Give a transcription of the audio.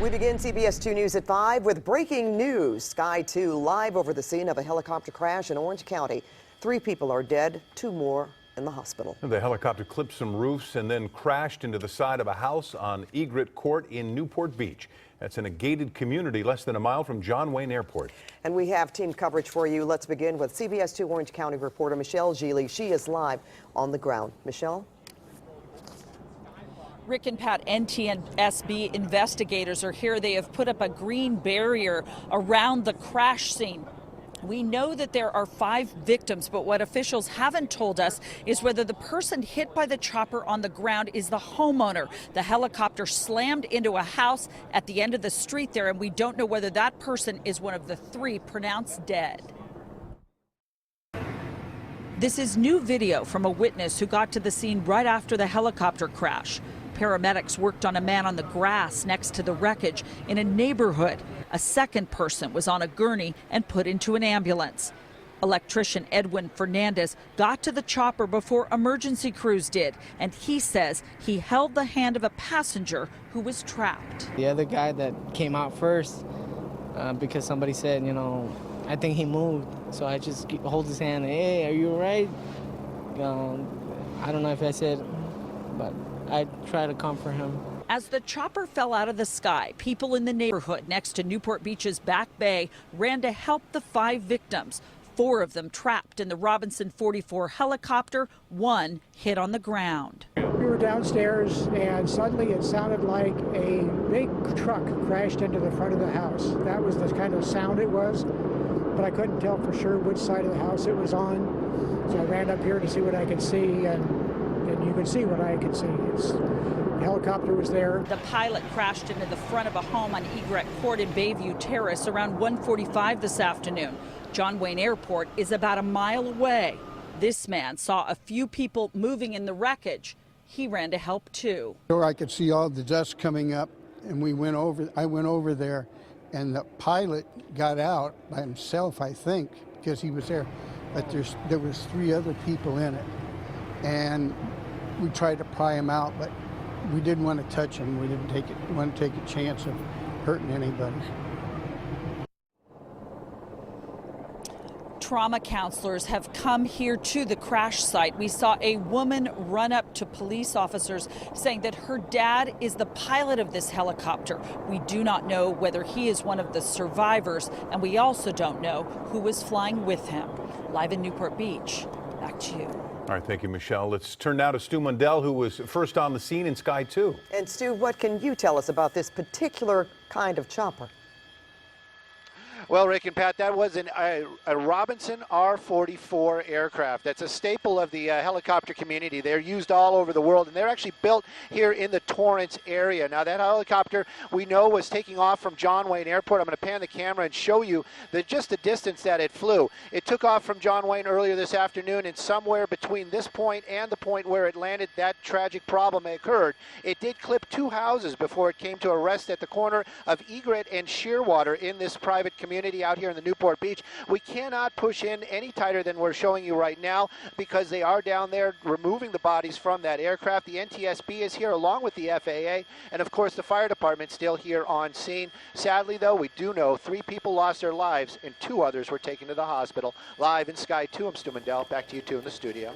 We begin CBS 2 News at 5 with breaking news. Sky 2 live over the scene of a helicopter crash in Orange County. 3 people are dead, 2 more in the hospital. The helicopter clipped some roofs and then crashed into the side of a house on Egret Court in Newport Beach. That's in a gated community less than a mile from John Wayne Airport. And we have team coverage for you. Let's begin with CBS 2 Orange County reporter Michele Gile. She is live on the ground. Michele? Rick and Pat, NTSB investigators are here. They have put up a green barrier around the crash scene. We know that there are 5 victims, but what officials haven't told us is whether the person hit by the chopper on the ground is the homeowner. The helicopter slammed into a house at the end of the street there, and we don't know whether that person is one of the 3 pronounced dead. This is new video from a witness who got to the scene right after the helicopter crash. Paramedics worked on a man on the grass next to the wreckage in a neighborhood. A second person was on a gurney and put into an ambulance. Electrician Edwin Fernandez got to the chopper before emergency crews did, and he says he held the hand of a passenger who was trapped. The other guy that came out first, because somebody said, I think he moved. So I just hold his hand, hey, are you all right? I don't know if I said, but I try to comfort him. As the chopper fell out of the sky, people in the neighborhood next to Newport Beach's Back Bay ran to help the 5 victims. 4 of them trapped in the Robinson 44 helicopter, 1 hit on the ground. We were downstairs and suddenly it sounded like a big truck crashed into the front of the house. That was the kind of sound it was, but I couldn't tell for sure which side of the house it was on. So I ran up here to see what I could see, and you could see what I could see. The helicopter was there. The pilot crashed into the front of a home on Egret Court in Bayview Terrace around 1:45 this afternoon. John Wayne Airport is about a mile away. This man saw a few people moving in the wreckage. He ran to help too. I could see all the dust coming up, and I went over there, and the pilot got out by himself, I think, because he was there. But there was 3 other people in it, and we tried to pry him out, but we didn't want to touch him. We didn't want to take a chance of hurting anybody. Trauma counselors have come here to the crash site. We saw a woman run up to police officers saying that her dad is the pilot of this helicopter. We do not know whether he is one of the survivors, and we also don't know who was flying with him. Live in Newport Beach, back to you. All right, thank you, Michele. Let's turn now to Stu Mundell, who was first on the scene in Sky 2. And Stu, what can you tell us about this particular kind of chopper? Well, Rick and Pat, that was a Robinson R-44 aircraft. That's a staple of the helicopter community. They're used all over the world, and they're actually built here in the Torrance area. Now, that helicopter we know was taking off from John Wayne Airport. I'm going to pan the camera and show you just the distance that it flew. It took off from John Wayne earlier this afternoon, and somewhere between this point and the point where it landed, that tragic problem occurred. It did clip 2 houses before it came to a rest at the corner of Egret and Shearwater in this private community out here in the Newport Beach. We cannot push in any tighter than we're showing you right now because they are down there removing the bodies from that aircraft. The NTSB is here along with the FAA, and of course the fire department still here on scene. Sadly though, we do know 3 people lost their lives and 2 others were taken to the hospital. Live in Sky 2, I'm Stu Mundell. Back to you 2 in the studio.